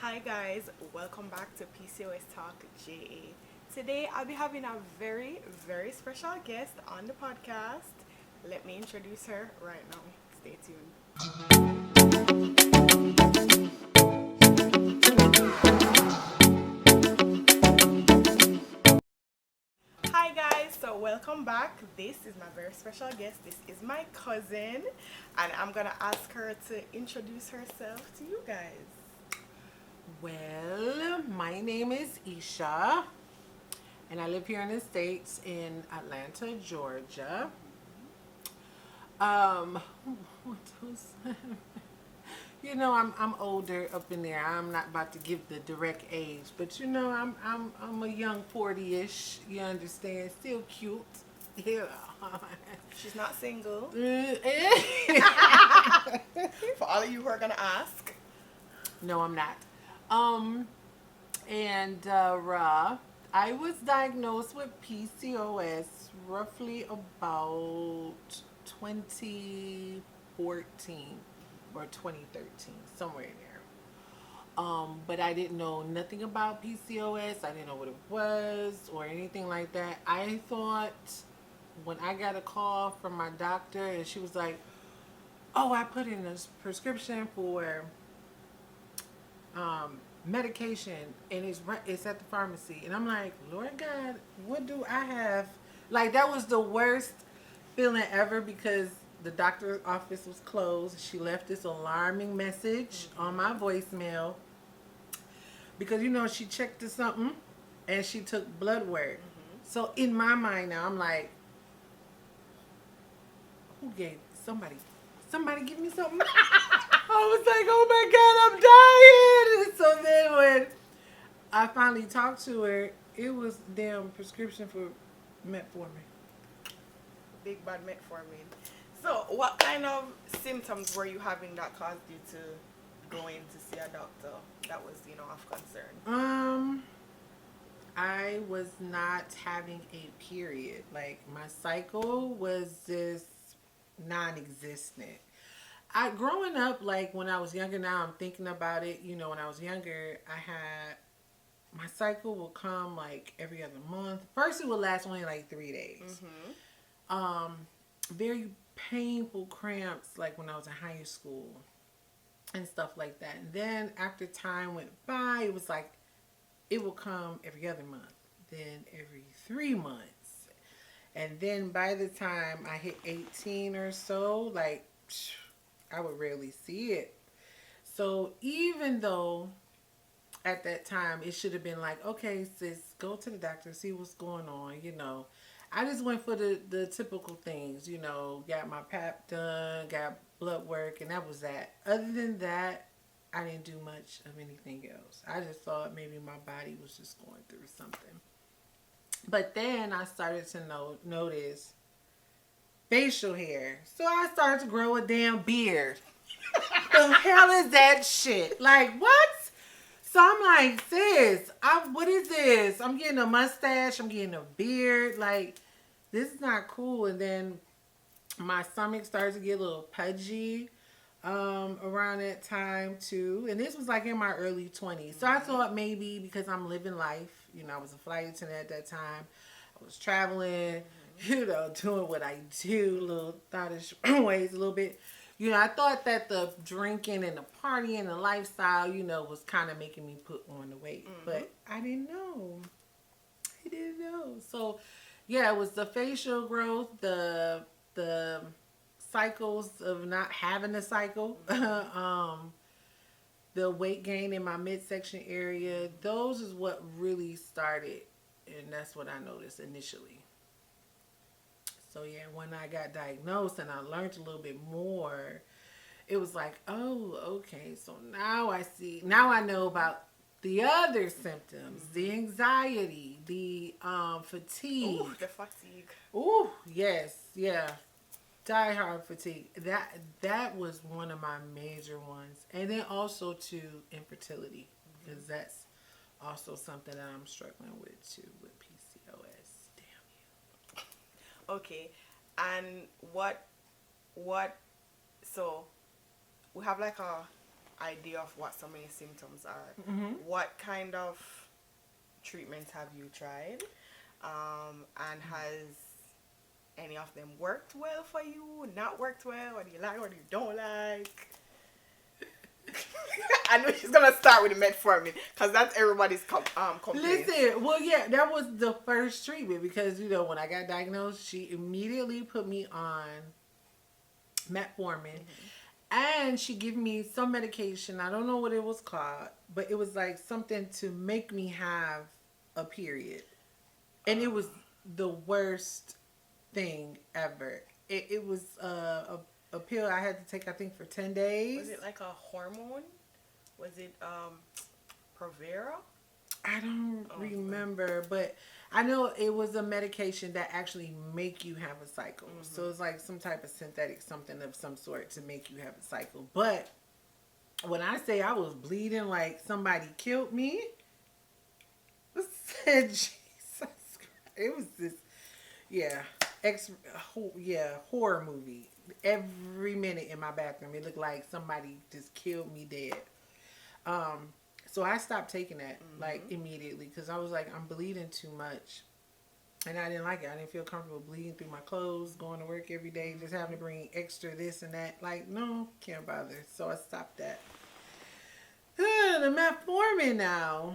Hi guys, welcome back to PCOS Talk JA. Today I'll be having a very special guest on the podcast. Let me introduce her right now. Stay tuned. Hi guys, so welcome back. This is my very special guest. This is my cousin, and I'm gonna ask her to introduce herself to you guys. Well, my name is Esha, and I live here in the States in Atlanta, Georgia. Um, what was, I'm older up in there. I'm not about to give the direct age, but I'm a young 40-ish. You understand? Still cute. Yeah. She's not single. Eh. For all of you who are gonna ask. No, I'm not. Um, and I was diagnosed with PCOS roughly about 2014 or 2013, somewhere in there. But I didn't know nothing about PCOS. I didn't know what it was or anything like that. I thought when I got a call from my doctor and she was like, "Oh, I put in a prescription for medication and it's at the pharmacy," and I'm like, Lord God, what do I have? Like, that was the worst feeling ever because the doctor's office was closed. She left this alarming message on my voicemail because she checked to something and she took blood work. So in my mind now I'm like, who gave somebody give me something? I was like, oh my God, I'm dying. So then when I finally talked to her, it was damn prescription for metformin. Big bad metformin. So, what kind of symptoms were you having that caused you to go in to see a doctor that was, of concern? I was not having a period. Like, my cycle was just non-existent. I growing up, like when I was younger, now I'm thinking about it, when I was younger, I had my cycle will come like every other month. First it would last only like 3 days. Um, very painful cramps like when I was in high school and stuff like that. And then after time went by, it was like it will come every other month, then every 3 months. And then by the time I hit 18 or so, like I would rarely see it. So even though at that time it should have been like, okay, sis, go to the doctor, see what's going on. I just went for the typical things, got my pap done, got blood work, and that was that. Other than that, I didn't do much of anything else. I just thought maybe my body was just going through something. But then I started to notice facial hair. So I started to grow a damn beard. The hell is that shit? Like, what? So I'm like, sis, what is this? I'm getting a mustache. I'm getting a beard. Like, this is not cool. And then my stomach started to get a little pudgy around that time, too. And this was like in my early 20s. So I thought maybe because I'm living life, I was a flight attendant at that time. I was traveling, doing what I do, little thottish ways a little bit. I thought that the drinking and the partying and the lifestyle, was kind of making me put on the weight. But I didn't know. So, yeah, it was the facial growth, the cycles of not having a cycle, the weight gain in my midsection area. Those is what really started, and that's what I noticed initially. So yeah, when I got diagnosed and I learned a little bit more, it was like, oh, okay. So now I see. Now I know about the other symptoms: the anxiety, the fatigue. Ooh, the fatigue. Ooh, yes, yeah, diehard fatigue. That was one of my major ones, and then also to infertility, because that's also something that I'm struggling with too with PCOS. Damn Okay. And what, so we have like a idea of what some of your symptoms are, Mm-hmm. what kind of treatments have you tried? And has any of them worked well for you? Not worked well? What do you like? What do you don't like? I know she's gonna start with the metformin because that's everybody's complaint. Listen, well, yeah, that was the first treatment because when I got diagnosed, she immediately put me on metformin, and she gave me some medication. I don't know what it was called, but it was like something to make me have a period, and it was the worst thing ever. It was a pill I had to take, I think, for 10 days. Was it like a hormone? Was it Provera? I don't remember, but I know it was a medication that actually make you have a cycle. So it's like some type of synthetic something of some sort to make you have a cycle. But when I say I was bleeding like somebody killed me, I said, Jesus Christ. It was this, horror movie. Every minute in my bathroom, it looked like somebody just killed me dead. So I stopped taking that like immediately because I was like, I'm bleeding too much, and I didn't like it. I didn't feel comfortable bleeding through my clothes, going to work every day, just having to bring extra this and that. Like, no, can't bother. So I stopped that. The metformin now.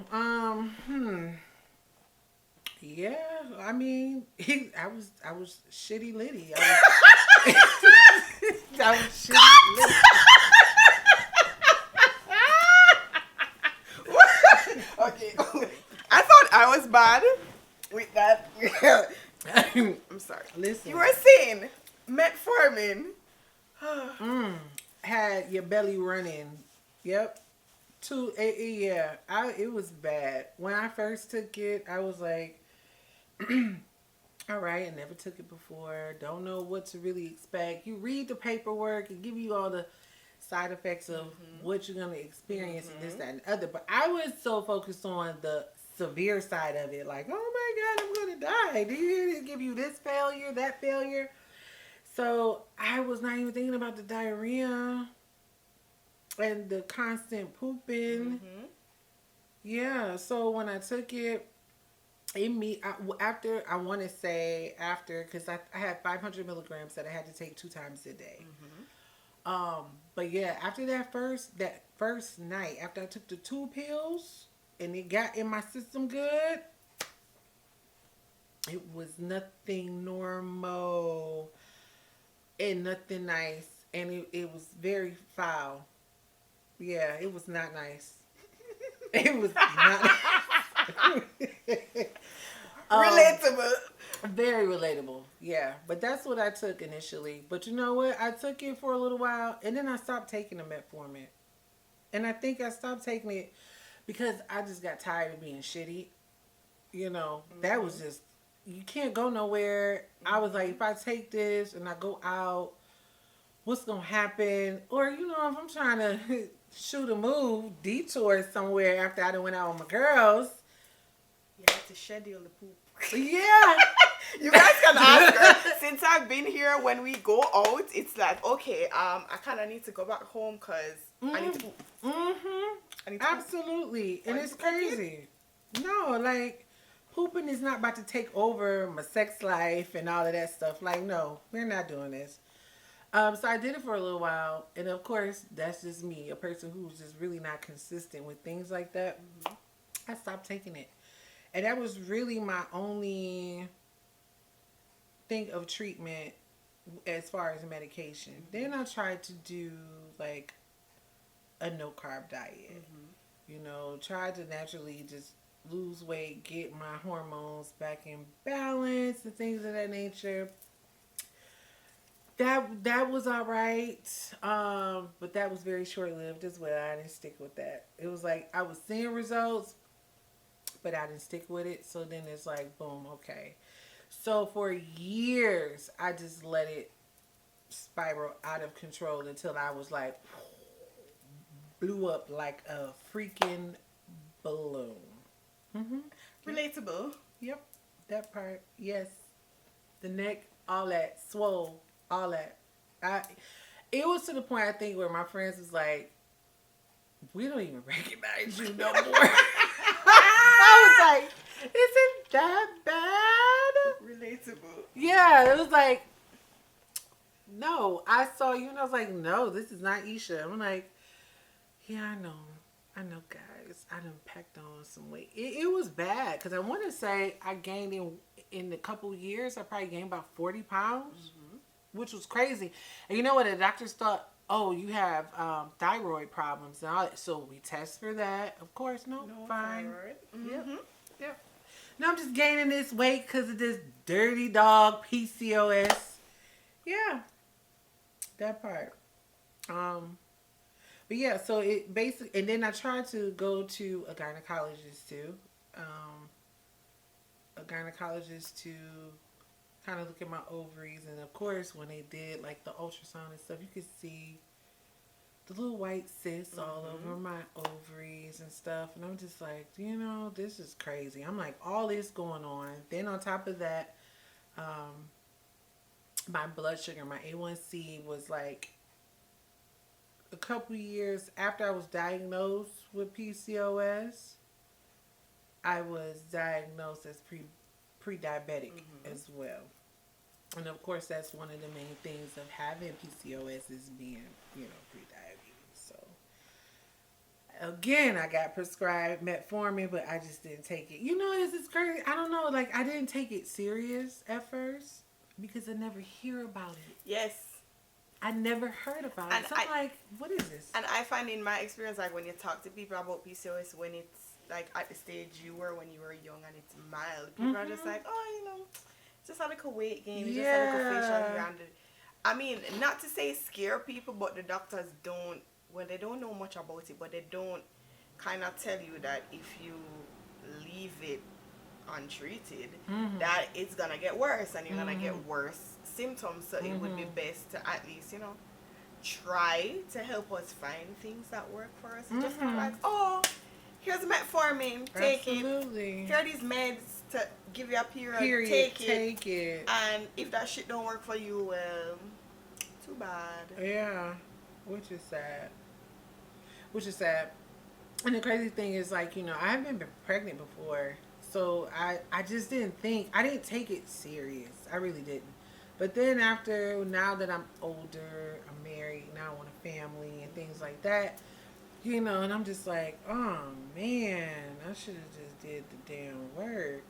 Yeah, I mean, I was shitty litty. I was shitty litty. Okay. I thought I was bad with that. I'm sorry. Listen. You were saying metformin. Had your belly running. Yep. It was bad. When I first took it, I was like, all right, I never took it before. Don't know what to really expect. You read the paperwork and give you all the side effects of what you're going to experience and this, that, and the other. But I was so focused on the severe side of it. Like, oh my God, I'm going to die. Do you give you this failure, that failure? So I was not even thinking about the diarrhea and the constant pooping. Yeah, so when I took it, after, because I had 500 milligrams that I had to take 2 times a day. But yeah, after that first night, after I took the 2 pills and it got in my system good, it was nothing normal and nothing nice, and it was very foul. Yeah, it was not nice. It was not Relatable. Very relatable. Yeah, but that's what I took initially. But you know what? I took it for a little while, and then I stopped taking the metformin. And I think I stopped taking it because I just got tired of being shitty. That was just, you can't go nowhere. I was like, if I take this and I go out, what's going to happen? Or, if I'm trying to shoot a move, detour somewhere after I done went out with my girls. You have to schedule the poop. Yeah. You guys can ask her. Since I've been here, when we go out, it's like, okay, I kind of need to go back home because I need to poop. I need to Absolutely. poop. And it's crazy. No, like, pooping is not about to take over my sex life and all of that stuff. Like, no, we're not doing this. So I did it for a little while. And, of course, that's just me, a person who's just really not consistent with things like that. I stopped taking it. And that was really my only thing of treatment as far as medication. Then I tried to do like a no carb diet. Tried to naturally just lose weight, get my hormones back in balance and things of that nature. That was all right. But that was very short lived as well. I didn't stick with that. It was like I was seeing results, but I didn't stick with it. So then it's like, boom, okay. So for years, I just let it spiral out of control until I was like, blew up like a freaking balloon. Relatable. Yep, that part. Yes, the neck, all that, swole, all that. It was to the point I think where my friends was like, we don't even recognize you no more. I was like, isn't that bad? Relatable. Yeah, it was like, no, I saw you and I was like, no, this is not Esha. I'm like, yeah, I know, guys. I done packed on some weight. It was bad because I want to say I gained in a couple years. I probably gained about 40 pounds, which was crazy. And you know what? The doctors thought, oh, you have thyroid problems. And so we test for that. Of course, no fine. Thyroid. Mm-hmm. Yep. Now I'm just gaining this weight because of this dirty dog PCOS. Yeah, that part. But yeah, so it basically, and then I tried to go to a gynecologist too. A gynecologist to kind of look at my ovaries. And of course, when they did like the ultrasound and stuff, you could see the little white cysts all over my ovaries and stuff. And I'm just like, you know, this is crazy. I'm like, all this going on. Then on top of that, my blood sugar, my A1C was like, a couple years after I was diagnosed with PCOS, I was diagnosed as pre-diabetic as well. And of course, that's one of the main things of having PCOS is being, you know, pre-diabetes. So again, I got prescribed metformin, but I just didn't take it. You know, this is crazy. I don't know. Like, I didn't take it serious at first because I never hear about it. Yes. I never heard about it. So I'm like, what is this? And I find in my experience, like when you talk to people about PCOS, when it's like at the stage you were when you were young and it's mild, people are just like, oh, you know, it's just a little weight gain, it's just a little facial here and there. I mean, not to say scare people, but the doctors don't, well, they don't know much about it, but they don't kind of tell you that if you leave it untreated, that it's gonna get worse and you're gonna get worse symptoms. So it would be best to at least, you know, try to help us find things that work for us. Just kind of like, oh, here's metformin, take it. Here are these meds to give you a period, take it. And if that shit don't work for you, well, too bad. Yeah, which is sad. And the crazy thing is, like, you know, I haven't been pregnant before. So I just didn't take it serious. I really didn't. But then now that I'm older, I'm married, now I want a family and things like that, you know, and I'm just like, oh man, I should have just did the damn work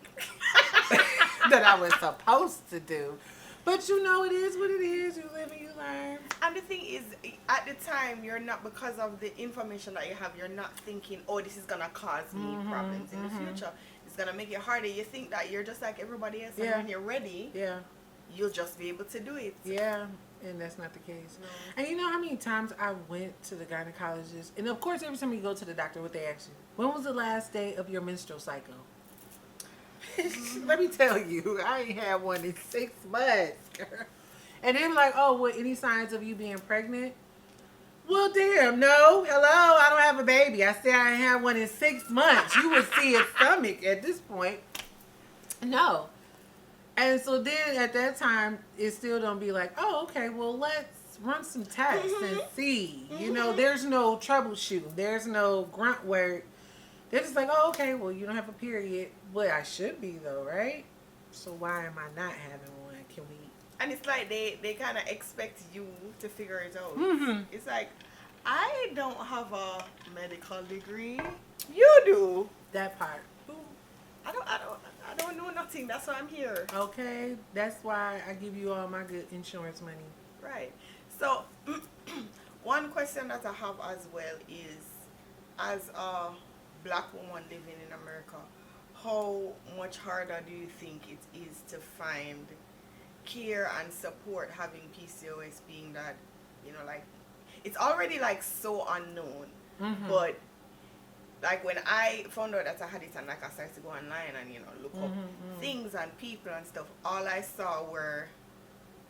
that I was supposed to do. But you know, it is what it is. You live and you learn. And the thing is, at the time, you're not, because of the information that you have, you're not thinking, oh, this is going to cause me problems in the future. It's going to make it harder. You think that you're just like everybody else, and when you're ready, you'll just be able to do it. Yeah, and that's not the case. No. And you know how many times I went to the gynecologist? And of course, every time you go to the doctor, what they ask you, when was the last day of your menstrual cycle? Let me tell you, I ain't had one in 6 months, girl. And they're like, oh, well, any signs of you being pregnant? Well, damn, no. Hello, I don't have a baby. I said I ain't had one in 6 months. You would see a stomach at this point. No. And so then at that time, it still don't be like, oh, okay, well, let's run some tests and see. You know, there's no troubleshooting. There's no grunt work. They're just like, oh, okay, well, you don't have a period. Well, I should be, though, right? So why am I not having one? Can we? And it's like they kind of expect you to figure it out. It's like, I don't have a medical degree. You do. That part. I don't know nothing. That's why I'm here. Okay. That's why I give you all my good insurance money. Right. So, one question that I have as well is, as a black woman living in America, how much harder do you think it is to find care and support having PCOS, being that, you know, like, it's already like so unknown, but like when I found out that I had it and like I started to go online and, you know, look up things and people and stuff, all I saw were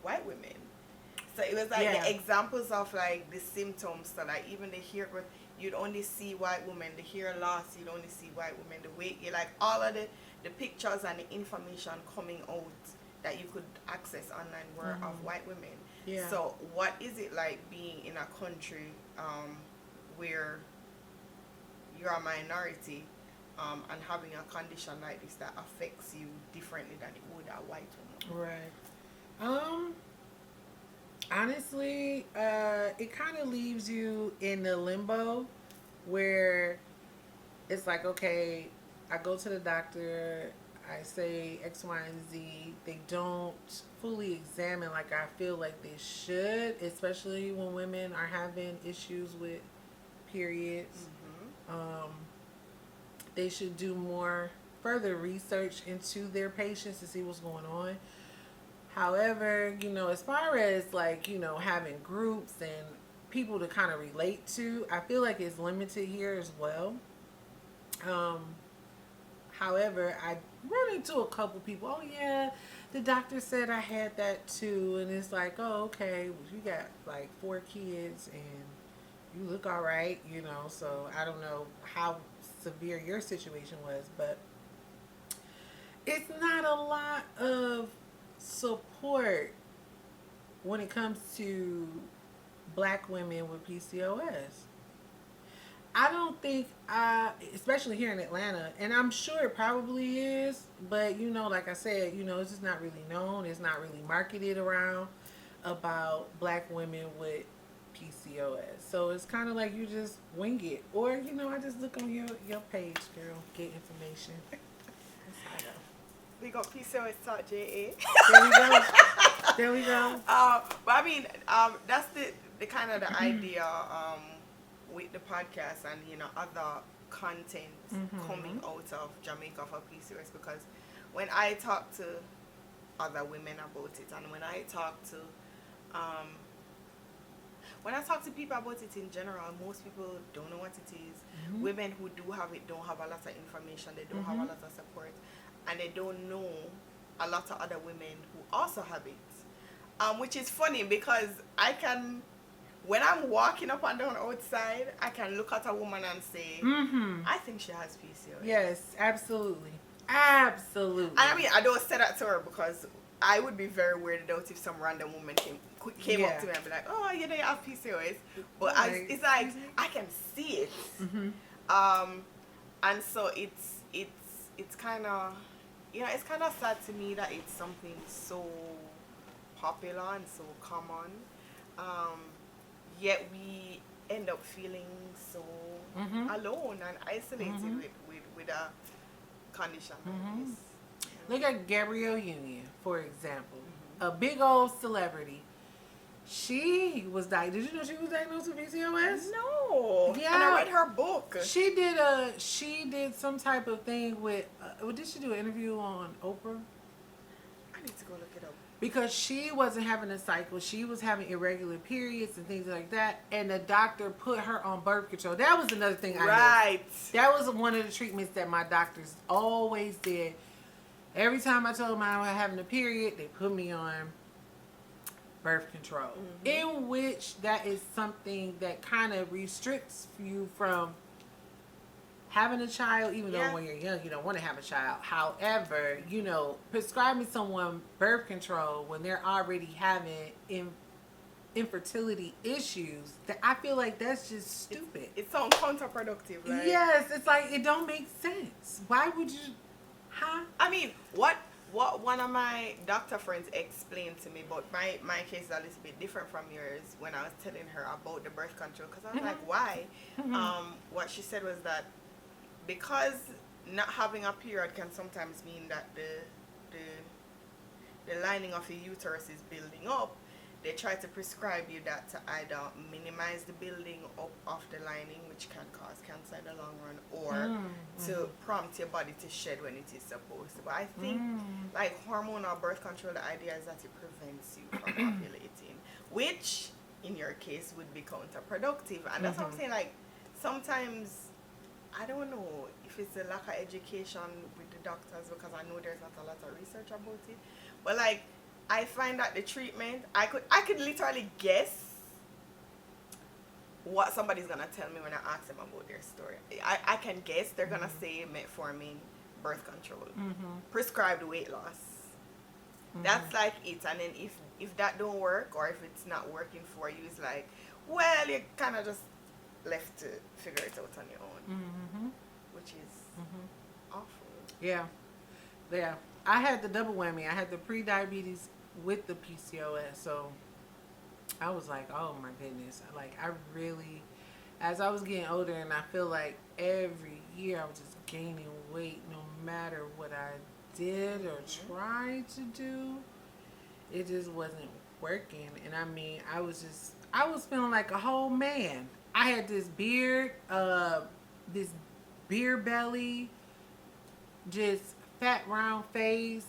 white women. So it was like the examples of like the symptoms, so like even the hair growth, you'd only see white women, the hair loss, you'd only see white women, the weight, like all of the pictures and the information coming out that you could access online were of white women. Yeah. So what is it like being in a country where you're a minority, and having a condition like this that affects you differently than it would a white woman. Right. Honestly, it kind of leaves you in the limbo where it's like, okay, I go to the doctor, I say X, Y, and Z. They don't fully examine like I feel like they should, especially when women are having issues with periods. They should do more further research into their patients to see what's going on. However, as far as like, having groups and people to kind of relate to, I feel like it's limited here as well. However, I run into a couple people. Oh yeah, the doctor said I had that too, and it's like, oh okay, well, you got like 4 kids and you look all right, So I don't know how severe your situation was, but it's not a lot of support when it comes to black women with PCOS. I don't think, especially here in Atlanta, and I'm sure it probably is, but like I said, it's just not really known. It's not really marketed around about black women with PCOS. So it's kind of like you just wing it. Or, I just look on your page, girl, get information. That's how I go. We got PCOS Talk JA. There we go. There we go. But I mean, that's the kind of the idea with the podcast and other content coming out of Jamaica for PCOS, because when I talk to other women about it, and when I talk to people about it in general, most people don't know what it is. Women who do have it don't have a lot of information, they don't have a lot of support, and they don't know a lot of other women who also have it. Which is funny because when I'm walking up and down outside, I can look at a woman and say, I think she has PCOS. Yes, absolutely. Absolutely. And I mean, I don't say that to her because I would be very weirded out if some random woman came up to me and be like, oh, you have PCOS. But it's like, I can see it. And so it's kind of, it's kind of sad to me that it's something so popular and so common. Yet we end up feeling so alone and isolated with a condition like this. Look at Gabrielle Union, for example. A big old celebrity. She was diagnosed. Did you know she was diagnosed with PCOS? No. Yeah. And I read her book. She did some type of thing with, did she do an interview on Oprah? I need to go look it up. Because she wasn't having a cycle. She was having irregular periods and things like that. And the doctor put her on birth control. That was another thing I did. That was one of the treatments that my doctors always did. Every time I told them I was having a period, they put me on birth control. In which that is something that kind of restricts you from having a child, even though when you're young, you don't want to have a child. However, prescribing someone birth control when they're already having infertility issues, that I feel like that's just stupid. It sounds counterproductive, right? Yes, it's like, it don't make sense. Why would you, I mean, what one of my doctor friends explained to me, but my case is a little bit different from yours, when I was telling her about the birth control, because I was like, why? What she said was that because not having a period can sometimes mean that the lining of the uterus is building up, they try to prescribe you that to either minimize the building up of the lining, which can cause cancer in the long run, or to prompt your body to shed when it is supposed to. But I think like hormonal birth control, the idea is that it prevents you from ovulating, which in your case would be counterproductive. And that's what I'm saying, like sometimes I don't know if it's a lack of education with the doctors, because I know there's not a lot of research about it. But like, I find that the treatment, I could literally guess what somebody's gonna tell me when I ask them about their story. I can guess they're gonna say metformin, birth control, prescribed weight loss. That's like it. And then if that don't work, or if it's not working for you, it's like, well, you kind of just left to figure it out on your own, which is awful. Yeah. Yeah. I had the double whammy. I had the pre-diabetes with the PCOS. So I was like, oh my goodness. Like, I really, as I was getting older, and I feel like every year I was just gaining weight no matter what I did or tried to do. It just wasn't working. And I mean, I was feeling like a whole man. I had this beard belly, just fat round face.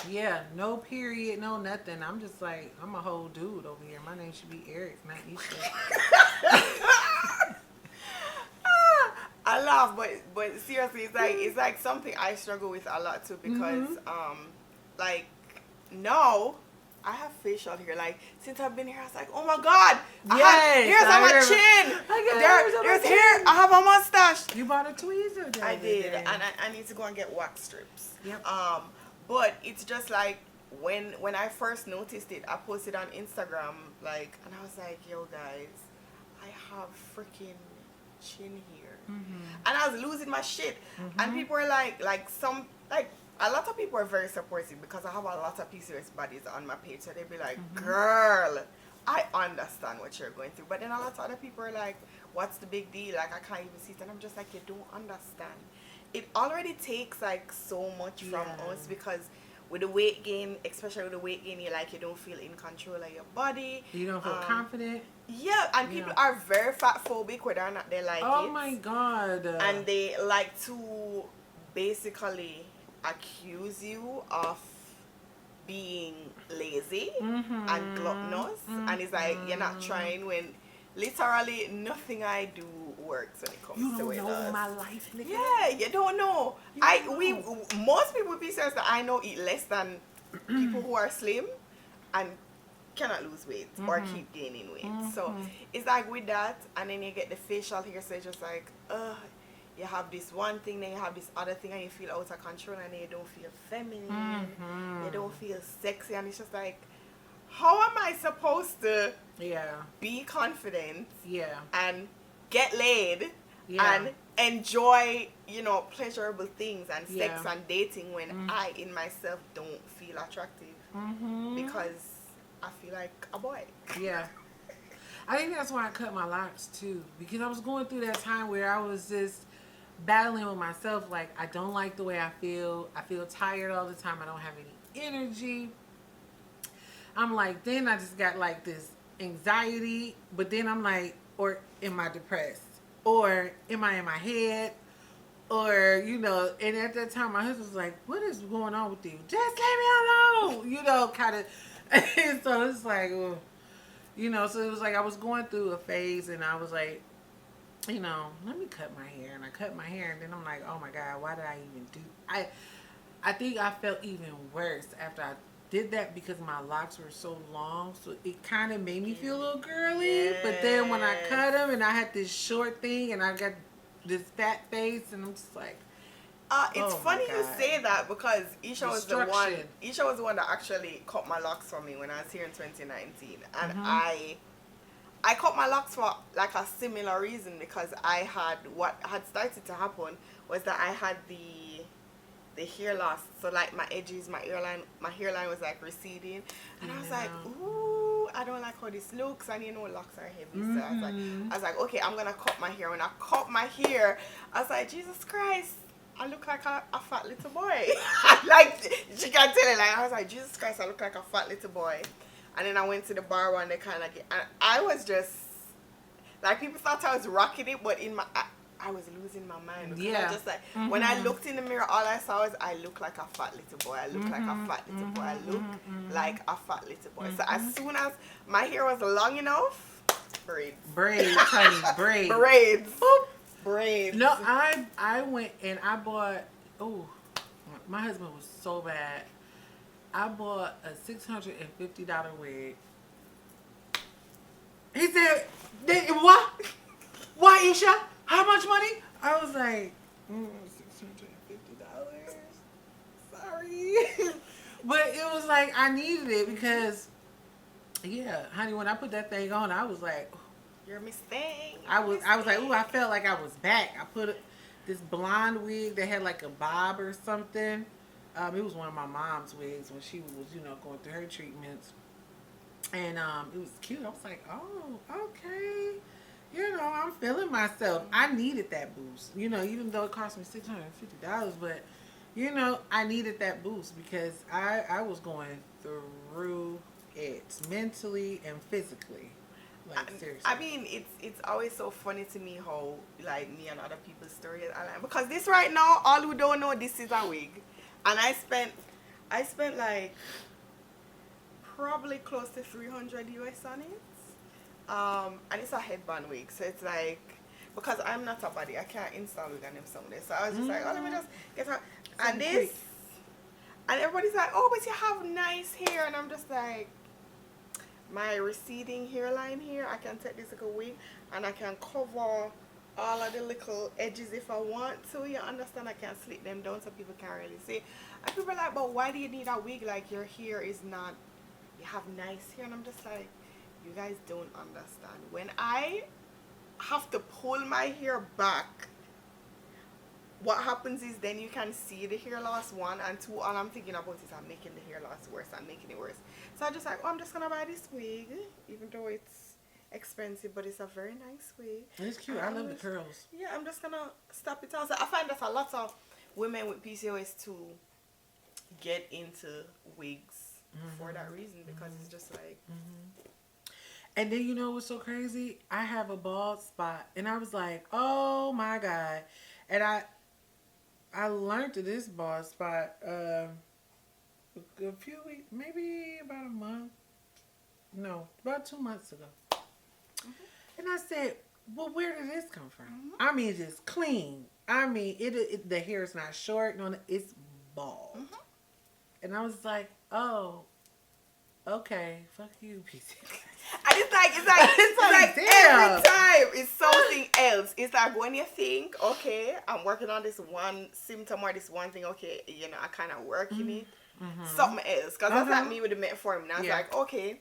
Yeah, no period, no nothing. I'm just like, I'm a whole dude over here. My name should be Eric, not Esha. I laugh, but seriously, it's like something I struggle with a lot too, because like now I have facial hair. Like, since I've been here, I was like, oh my god, I have hairs on my chin. There's hair. I have a mustache. You bought a tweezer. I did, and I need to go and get wax strips. Yep. But it's just like when I first noticed it, I posted on Instagram, like, and I was like, yo guys, I have freaking chin hair, and I was losing my shit, and people were like a lot of people are very supportive, because I have a lot of PCOS buddies on my page, so they'd be like, girl, I understand what you're going through, but then a lot of other people are like, what's the big deal? Like, I can't even see it, and I'm just like, you don't understand. It already takes like so much from us, because with the weight gain, especially with the weight gain, you don't feel in control of your body. You don't feel confident. Yeah, and people are very fat phobic, whether or not they like it. Oh my god. And they like to basically accuse you of being lazy and gluttonous, and it's like you're not trying, when literally nothing I do works when it comes to weight loss. You don't know my life, nigga. Yeah, you don't know. Most people with PCOS that I know eat less than people who are slim and cannot lose weight or keep gaining weight. So it's like with that, and then you get the facial hair, so it's just like, you have this one thing, then you have this other thing, and you feel out of control, and then you don't feel feminine, you don't feel sexy, and it's just like, how am I supposed to be confident and get laid and enjoy, pleasurable things and sex and dating when I in myself don't feel attractive because I feel like a boy? Yeah. I think that's why I cut my locks too, because I was going through that time where I was just battling with myself, like, I don't like the way I feel tired all the time, I don't have any energy. I'm like, then I just got like this anxiety, but then I'm like, or am I depressed? Or am I in my head? Or, and at that time my husband was like, what is going on with you? Just leave me alone, kind of. So it's like, so it was like I was going through a phase, and I was like, let me cut my hair. And I cut my hair, and then I'm like, oh my God, why did I even do? I think I felt even worse after I did that, because my locks were so long, so it kind of made me feel a little girly. But then when I cut them, and I had this short thing, and I got this fat face, and I'm just like, it's funny you say that, because Esha was the one that actually cut my locks for me when I was here in 2019, and I cut my locks for like a similar reason, because what had started to happen was that I had the hair loss, so like my edges, my hairline was like receding, and I was like, ooh, I don't like how this looks, and locks are heavy, so I was like, okay, I'm gonna cut my hair. When I cut my hair, I was like, Jesus Christ, I look like a fat little boy. Like, she can tell it, like, I was like, Jesus Christ, I look like a fat little boy. And then I went to the bar and they kind of and I was just like, people thought I was rocking it, but in my I was losing my mind. I just like, when I looked in the mirror, all I saw was I look like a fat little boy. I look like a fat little boy. I look like a fat little boy. So as soon as my hair was long enough, braids, honey, braids. Boop. Braids. No, I went and I bought. Oh, my husband was so bad. I bought a $650 wig. He said, "What? Why, Esha? How much money?" I was like, $650. Sorry, but it was like I needed it because, yeah, honey. When I put that thing on, I was like, You're missing. I was like, ooh, I felt like I was back. I put this blonde wig that had like a bob or something. It was one of my mom's wigs when she was, going through her treatments. And it was cute. I was like, oh, okay. I'm feeling myself. I needed that boost. Even though it cost me $650, but I needed that boost because I was going through it mentally and physically. Like seriously. I mean, it's always so funny to me how like me and other people's stories are like, because this right now, all who don't know, this is a wig, and I spent like probably close to 300 US on it. And it's a headband wig, so it's like, because I'm not a body, I can't install wig on them someday. So I was just like, oh, let me just get her. And this, quick. And everybody's like, oh, but you have nice hair, and I'm just like, my receding hairline here, I can take this little wig and I can cover all of the little edges if I want to. You understand? I can slit them down so people can't really see. And people are like, but why do you need a wig? Like, your hair is not, you have nice hair. And I'm just like, you guys don't understand. When I have to pull my hair back, what happens is then you can see the hair loss, one, and two, all I'm thinking about is I'm making the hair loss worse. I'm making it worse. So I'm just like, oh, I'm just going to buy this wig, even though it's expensive, but it's a very nice wig. It's cute. I love the curls. Yeah, I'm just going to stop it out. So I find that a lot of women with PCOS to get into wigs for that reason, because it's just like... And then you know what's so crazy? I have a bald spot, and I was like, oh my God. And I learned to this bald spot a few weeks, maybe about a month. No, about 2 months ago. And I said, well, where did this come from? I mean, it's just clean. I mean, the hair is not short. No, it's bald. And I was like, oh, okay, fuck you, PCOS. And it's like every time it's something else. It's like when you think, okay, I'm working on this one symptom or this one thing, okay, I kind of working it. Something else. Because that's like me with the metformin. I was like, okay,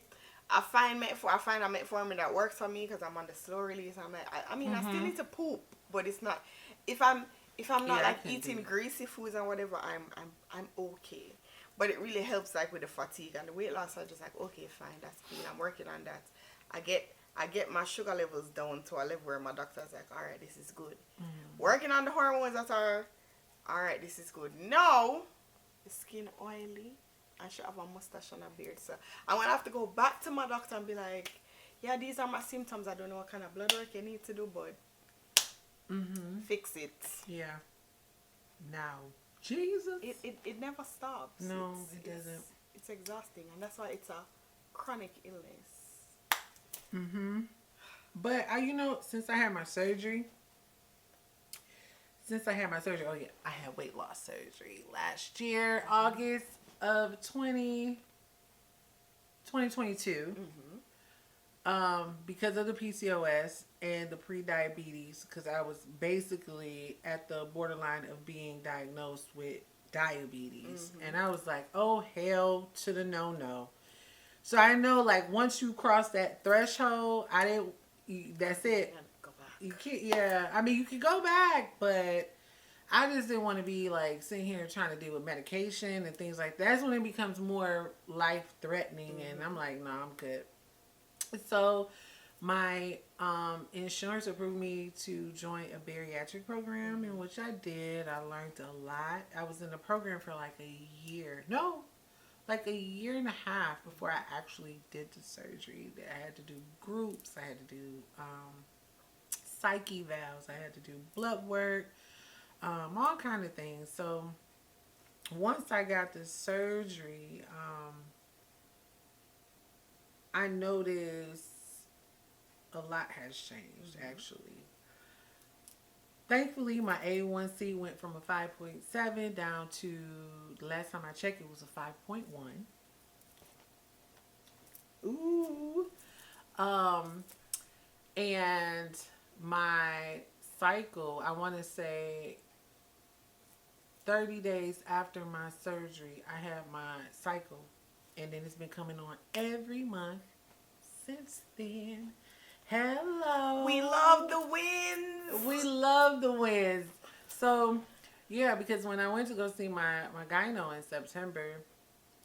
I find a metformin that works for me because I'm on the slow release. I'm like, I mean, I still need to poop, but it's not. If I'm not like eating greasy foods and whatever, I'm okay. But it really helps like with the fatigue and the weight loss. I'm just like, okay, fine, that's cool. I'm working on that. I get my sugar levels down to a level where my doctor's like, all right, this is good. Working on the hormones that are, all right, this is good. Now, the skin oily. I should have a mustache and a beard. So I'm going to have to go back to my doctor and be like, yeah, these are my symptoms. I don't know what kind of blood work you need to do, but fix it. Yeah. Now. Jesus. It never stops. No, it doesn't. It's exhausting, and that's why it's a chronic illness. But since I had my surgery, oh yeah, I had weight loss surgery last year, August of 2022. Because of the PCOS and the pre-diabetes, because I was basically at the borderline of being diagnosed with diabetes. And I was like, oh, hell to the no. So I know, like, once you cross that threshold, that's it. You can't, yeah. I mean, you can go back, but I just didn't want to be, like, sitting here trying to deal with medication and things like that. That's when it becomes more life-threatening, and I'm like, no, I'm good. So my insurance approved me to join a bariatric program, in which I did. I learned a lot. I was in the program for like a year. No, like a year and a half before I actually did the surgery. I had to do groups. I had to do psych evals. I had to do blood work, all kind of things. So once I got the surgery, I noticed a lot has changed, actually. Thankfully, my A1C went from a 5.7 down to, the last time I checked, it was a 5.1. Ooh. And my cycle, I want to say 30 days after my surgery, I have my cycle. And then it's been coming on every month since then. Hello. We love the wins. We love the wins. So, yeah, because when I went to go see my gyno in September,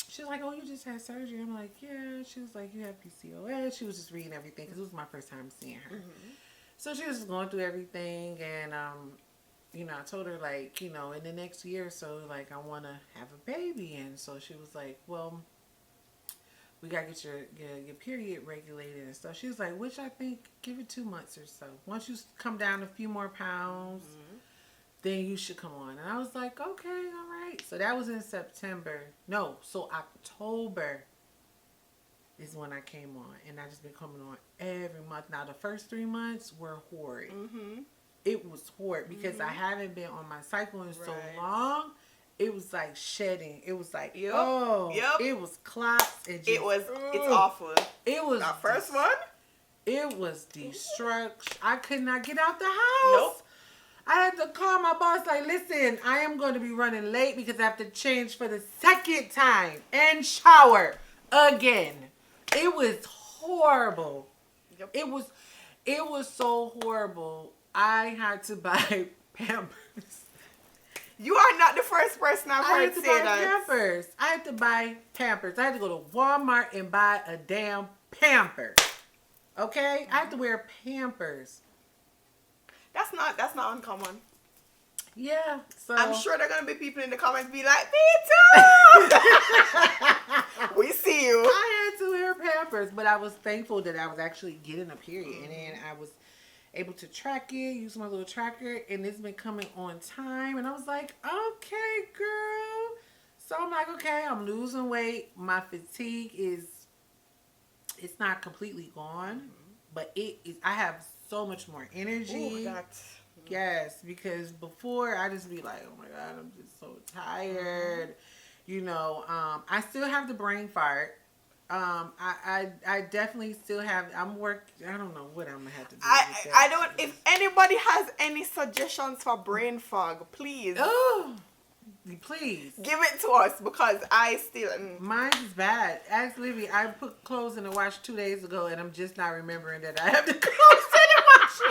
she was like, "Oh, you just had surgery." I'm like, "Yeah." She was like, "You have PCOS." She was just reading everything because it was my first time seeing her. Mm-hmm. So she was just going through everything, and I told her like, in the next year or so, like I want to have a baby, and so she was like, "Well, we gotta get your period regulated and stuff." She was like, "Which I think give it 2 months or so. Once you come down a few more pounds." Mm-hmm. Then you should come on. And I was like, okay, all right. So that was in September. No, so October is when I came on. And I just been coming on every month. Now, the first 3 months were horrid. Mm-hmm. It was horrid because I haven't been on my cycle in so Right. long. It was like shedding. It was like, Yep. it was clots. It's awful. It was. That first one? It was destruction. I could not get out the house. Nope. I had to call my boss like, "Listen, I am going to be running late because I have to change for the second time and shower again." It was horrible. Yep. It was so horrible. I had to buy Pampers. You are not the first person I've I heard had to say buy that. Pampers. I had to buy Pampers. I had to go to Walmart and buy a damn Pamper. Okay? I had to wear Pampers. That's not uncommon. Yeah, so I'm sure there are gonna be people in the comments be like, "Me too." We see you. I had to wear Pampers, but I was thankful that I was actually getting a period, and then I was able to track it, use my little tracker, and it's been coming on time. And I was like, "Okay, girl." So I'm like, "Okay, I'm losing weight. My fatigue it's not completely gone, but it is. I have so much more energy." Ooh, Yes, because before I just be like, "Oh my God, I'm just so tired." I still have the brain fart. I definitely still have. I don't know what I'm gonna have to do. with that. I don't. If anybody has any suggestions for brain fog, please Oh, please. give it to us because I still. Mine is bad. Ask Livy. I put clothes in the wash 2 days ago, and I'm just not remembering that I have the clothes in the wash.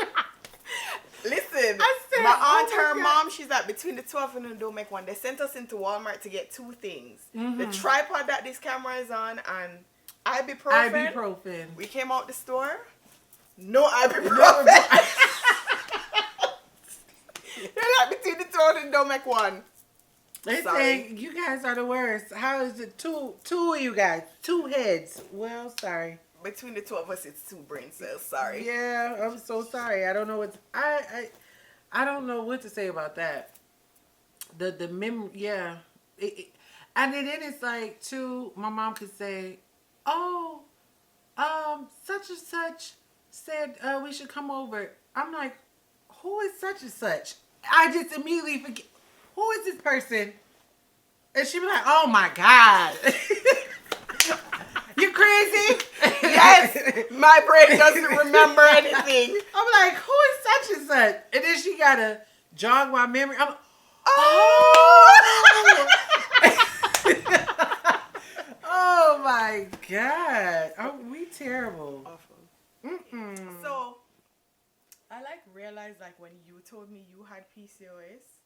Listen, I said, my aunt, oh my her God. mom, she's like, between the two of them, don't make one. They sent us into Walmart to get 2 things: the tripod that this camera is on and ibuprofen. Ibuprofen. We came out the store, no ibuprofen. They're like, between the two of them, don't make one. They Sorry. say you guys are the worst. How is it two of you guys? 2 heads. Well, sorry. Between the two of us, it's 2 brain cells. Sorry. Yeah, I'm so sorry. I don't know what I don't know what to say about that. The memory, yeah. And then it's like too. My mom could say, "Oh, such and such said we should come over." I'm like, "Who is such and such?" I just immediately forget. Who is this person? And she be like, "Oh my God." You crazy? Yes, my brain doesn't remember anything. I'm like, who is such and such? And then she gotta jog my memory. I'm like, Oh! oh my God. Oh, we terrible. Awful. Mm-mm. So, I realized when you told me you had PCOS,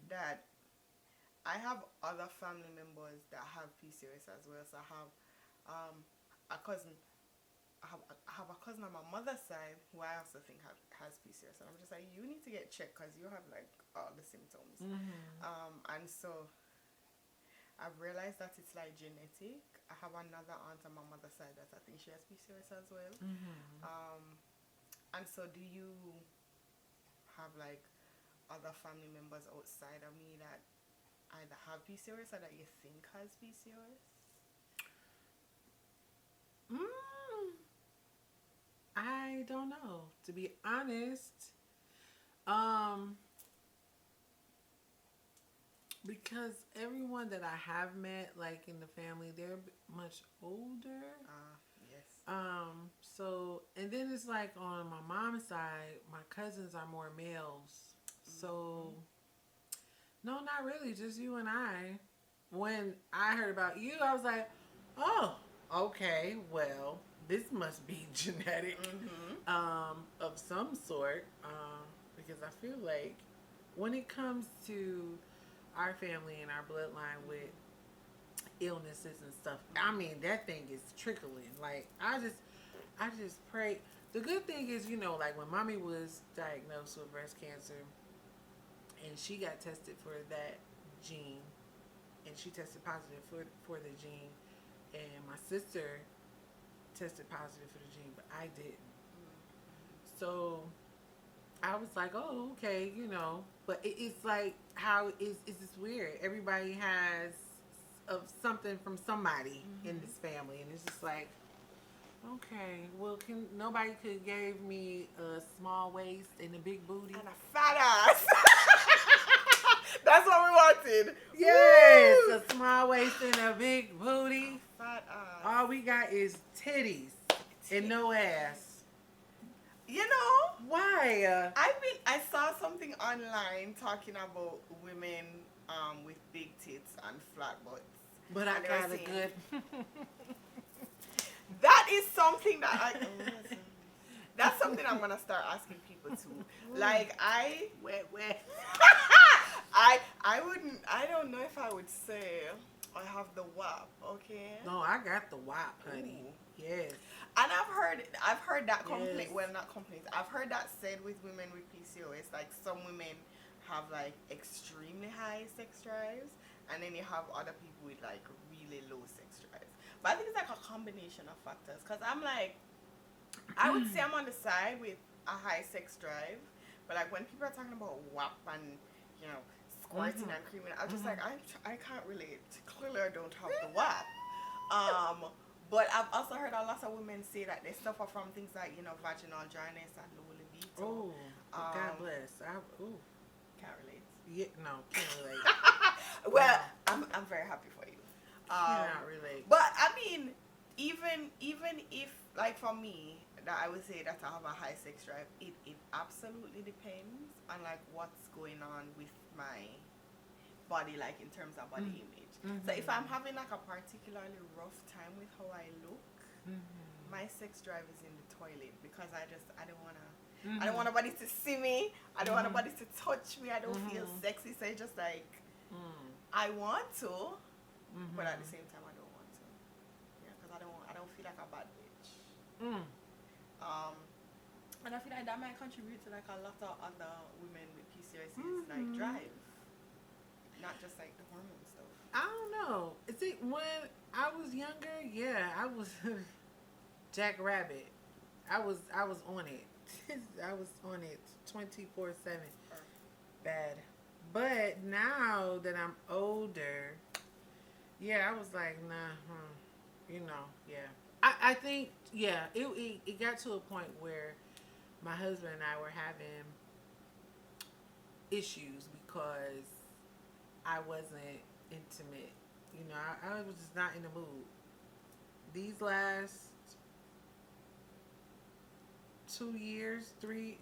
that I have other family members that have PCOS as well. So I have a cousin. I have a cousin on my mother's side who I also think has PCOS, and I'm just like, you need to get checked because you have all the symptoms. And so I've realized that it's genetic. I have another aunt on my mother's side that I think she has PCOS as well. And so, do you have other family members outside of me that either have PCOS or that you think has PCOS? I don't know, to be honest. Because everyone that I have met, in the family, they're much older. Yes. So, and then it's on my mom's side, my cousins are more males. So, no, not really, just you and I. When I heard about you, I was like, oh, okay, well, this must be genetic of some sort, because I feel like when it comes to our family and our bloodline with illnesses and stuff, I mean, that thing is trickling. Like, I just pray. The good thing is, like when mommy was diagnosed with breast cancer and she got tested for that gene, and she tested positive for the gene, and my sister tested positive for the gene, but I didn't. So I was like, oh, okay, but it's like how it's just weird. Everybody has of something from somebody in this family, and it's just like, okay, well, nobody could gave me a small waist and a big booty and a fat ass. That's what we wanted. Yes, Woo! a small waist and a big booty. Fat ass. All we got is titties and no ass. Why? I saw something online talking about women with big tits and flat butts. But I got a good. That is something that that's something I'm gonna start asking people too. Like wet. I don't know if I would say I have the WAP, okay? No, I got the WAP, honey. Ooh. Yes. And I've heard that complaint. Yes. Well, not complaints. I've heard that said with women with PCOS. Like, some women have like extremely high sex drives, and then you have other people with like really low sex drives. But I think it's like a combination of factors. Cause I'm like, I would say I'm on the side with a high sex drive, but like when people are talking about WAP and squirting and creaming, I'm just like, I can't relate. Clearly, I don't have the WAP. But I've also heard a lot of women say that they suffer from things like, vaginal dryness and low libido. Oh, God bless. Can't relate. Yeah, no, can't relate. Well, I'm very happy for you. Cannot relate. But I mean, even if, like, for me, that I would say that I have a high sex drive, it absolutely depends on like what's going on with my body, like in terms of body image. So if I'm having like a particularly rough time with how I look, my sex drive is in the toilet, because I don't want nobody to see me. I don't want nobody to touch me. I don't feel sexy. So it's just like, I want to, but at the same time I don't want to. Yeah, because I don't feel like a bad bitch. And I feel like that might contribute to like a lot of other women with PCOS like drive, not just like the hormone stuff. I don't know. See, when I was younger, yeah, I was Jackrabbit. I was on it. I was on it 24/7. Bad. But now that I'm older, yeah, I was like, nah, yeah. I think, yeah, it got to a point where my husband and I were having issues because I wasn't intimate. I was just not in the mood. These last 2 years, 3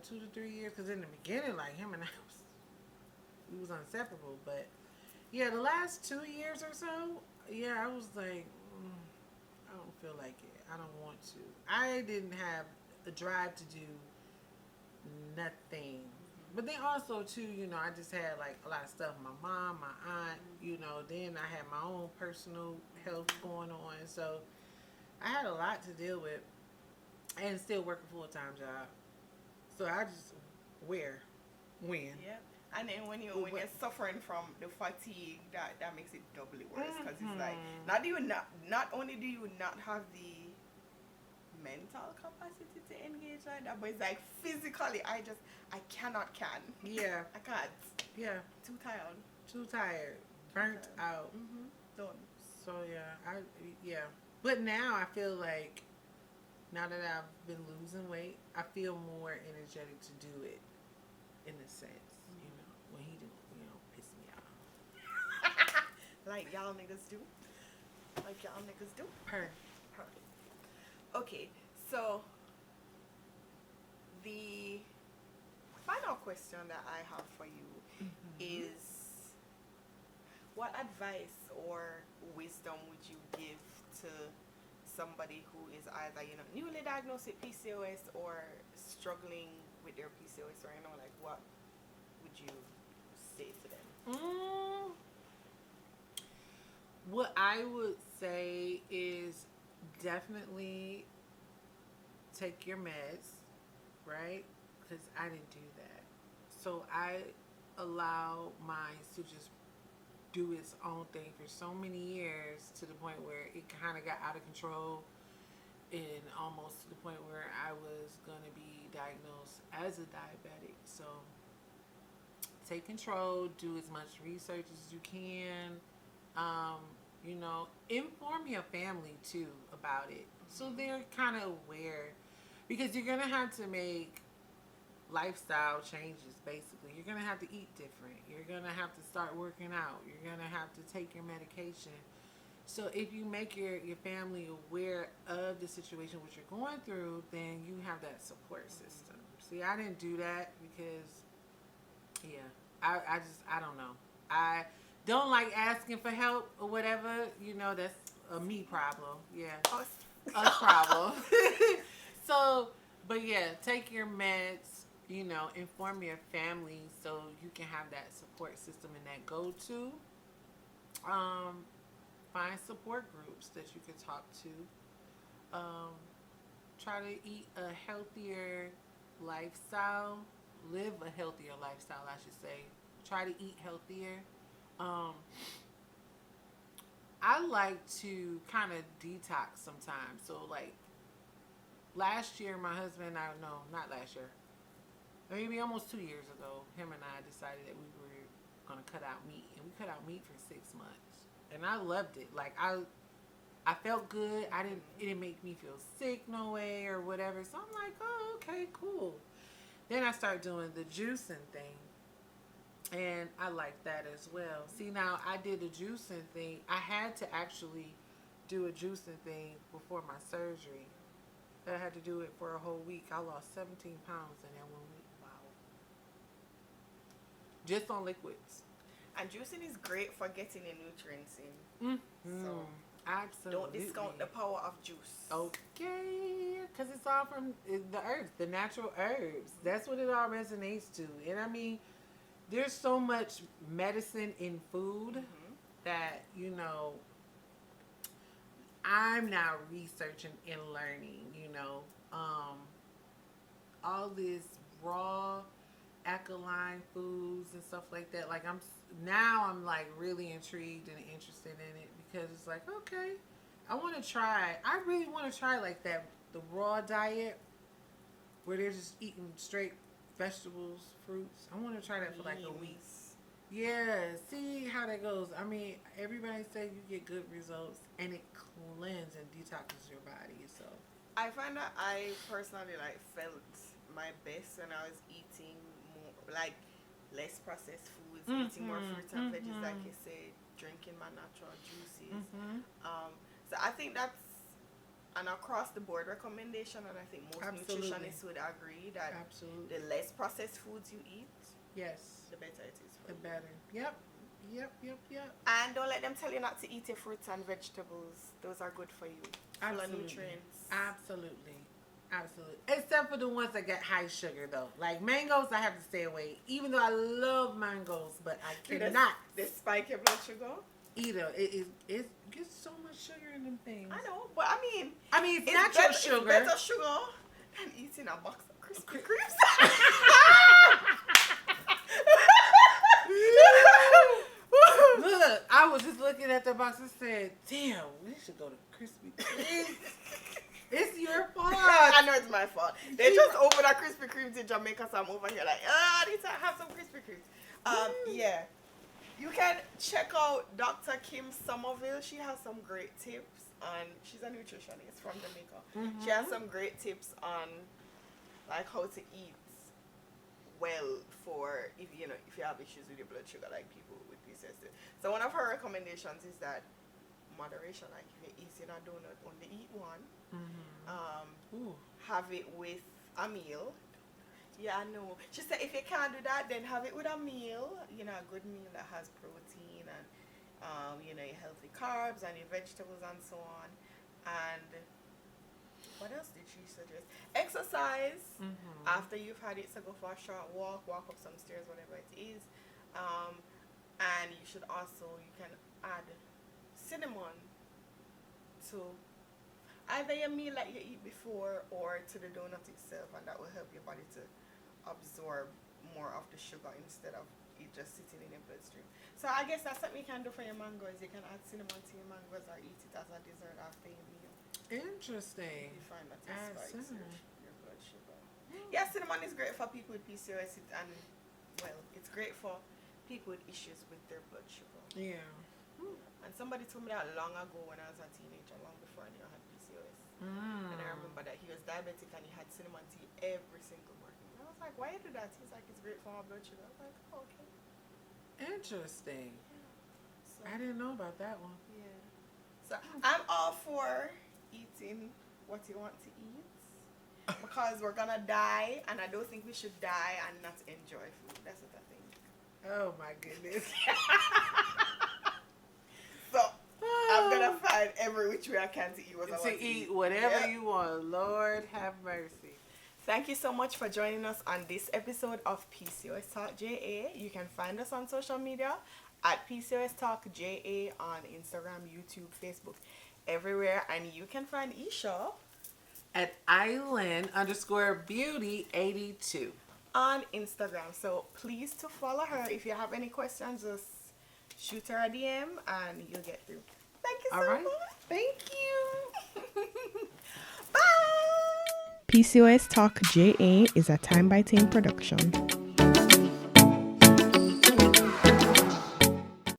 2 to 3 years, because in the beginning, like, him and I we was inseparable, but yeah, the last 2 years or so, yeah, I was like, I don't feel like it. I don't want to. I didn't have a drive to do nothing. But then also too, I just had like a lot of stuff. My mom, my aunt, then I had my own personal health going on. So I had a lot to deal with, and still work a full-time job. So I just when. Yep. And then when you're suffering from the fatigue, that makes it doubly worse, because it's like not only do you not have the mental capacity to engage like that, but it's like physically I cannot. Yeah. I can't. Yeah. Too tired. Burnt out. Done. So yeah. But now I feel like, now that I've been losing weight, I feel more energetic to do it, in a sense. When he do, piss me off. Like y'all niggas do. Per. Okay, so the final question that I have for you is, what advice or wisdom would you give to somebody who is either, newly diagnosed with PCOS or struggling with their PCOS right now? Like, what would you say to them? What I would say is definitely take your meds, right? Because I didn't do that. So I allow mine to just do its own thing for so many years, to the point where it kind of got out of control, and almost to the point where I was going to be diagnosed as a diabetic. So take control, do as much research as you can, inform your family too about it, so they're kind of aware, because you're going to have to make lifestyle changes. Basically, you're going to have to eat different, you're going to have to start working out, you're going to have to take your medication. So if you make your family aware of the situation what you're going through, then you have that support system. See, I didn't do that because I don't know, I don't like asking for help or whatever, that's a me problem. Us problem. So, but take your meds, inform your family so you can have that support system and that go-to. Find support groups that you can talk to. Try to eat a healthier lifestyle. Live a healthier lifestyle, I should say. Try to eat healthier. I like to kind of detox sometimes. So, like, last year, my husband and I, no, not last year, maybe almost 2 years ago, him and I decided that we were going to cut out meat. And we cut out meat for 6 months. And I loved it. Like, I felt good. It didn't make me feel sick no way or whatever. So I'm like, oh, okay, cool. Then I started doing the juicing thing. And I like that as well. See, now I did the juicing thing. I had to actually do a juicing thing before my surgery. I had to do it for a whole week. I lost 17 pounds in that 1 week. Wow. Just on liquids. And juicing is great for getting the nutrients in. Mm-hmm. So absolutely. Don't discount the power of juice. Okay. Because it's all from the herbs, the natural herbs. That's what it all resonates to. And I mean, there's so much medicine in food that, I'm now researching and learning, all this raw alkaline foods and stuff like that. Like, I'm like really intrigued and interested in it, because it's like, okay, I really want to try like that, the raw diet where they're just eating straight vegetables, fruits. I want to try that for like a week. Yeah, see how that goes. I mean, everybody say you get good results, and it cleanses and detoxes your body. So I find that I personally felt my best when I was eating more, like, less processed foods, eating more fruits and veggies, like you said, drinking my natural juices. So I think that's an across the board recommendation, and I think most nutritionists would agree that the less processed foods you eat, the better it is for you. The better. Yep. And don't let them tell you not to eat your fruits and vegetables. Those are good for you. Full of nutrients. Absolutely. Except for the ones that get high sugar, though. Like mangoes, I have to stay away. Even though I love mangoes, but I cannot. They spike your blood sugar? Either. It gets so much sugar in them things. I know, but I mean, it's natural sugar. It's better sugar than eating a box of Krispy Kremes. Look, I was just looking at the box and said, damn, we should go to Krispy Kreme. It's your fault. I know it's my fault. They just opened a Krispy Kreme in Jamaica, so I'm over here like, I need to have some Krispy Kremes. Yeah. You can check out Dr. Kim Somerville. She has some great tips on, she's a nutritionist from Jamaica. She has some great tips on like how to eat well for if you have issues with your blood sugar, like people with PCOS. So one of her recommendations is that moderation, like if you're eating a donut, only eat one. Have it with a meal. Yeah, I know. She said if you can't do that, then have it with a meal. A good meal that has protein and your healthy carbs and your vegetables and so on. And what else did she suggest? Exercise after you've had it. So go for a short walk, walk up some stairs, whatever it is. And you should also, you can add cinnamon to either your meal that you eat before or to the donut itself, and that will help your body to absorb more of the sugar instead of it just sitting in your bloodstream. So I guess that's something you can do for your mangoes. You can add cinnamon to your mangoes or eat it as a dessert after your meal. Interesting. You find that it spikes your blood sugar. Yeah, cinnamon is great for people with PCOS, and well, it's great for people with issues with their blood sugar. Yeah. And somebody told me that long ago when I was a teenager, long before I knew I had PCOS. And I remember that he was diabetic and he had cinnamon tea every single morning. I was like, why you do that? He's like, it's great for my blood sugar. I was like, oh, okay. Interesting. So, I didn't know about that one. yeah. So I'm all for eating what you want to eat because we're gonna die, and I don't think we should die and not enjoy food. That's what I think. Oh my goodness. So I'm gonna find every which way I can to eat what I want to eat whatever you want. Lord have mercy. Thank you so much for joining us on this episode of PCOS Talk JA. You can find us on social media at PCOS Talk JA on Instagram, YouTube, Facebook, everywhere. And you can find Esha at Island_Beauty82 on Instagram. So please to follow her. If you have any questions, just shoot her a DM and you'll get through. Thank you so much. Thank you. Bye. PCOS Talk JA is a Time by Team production.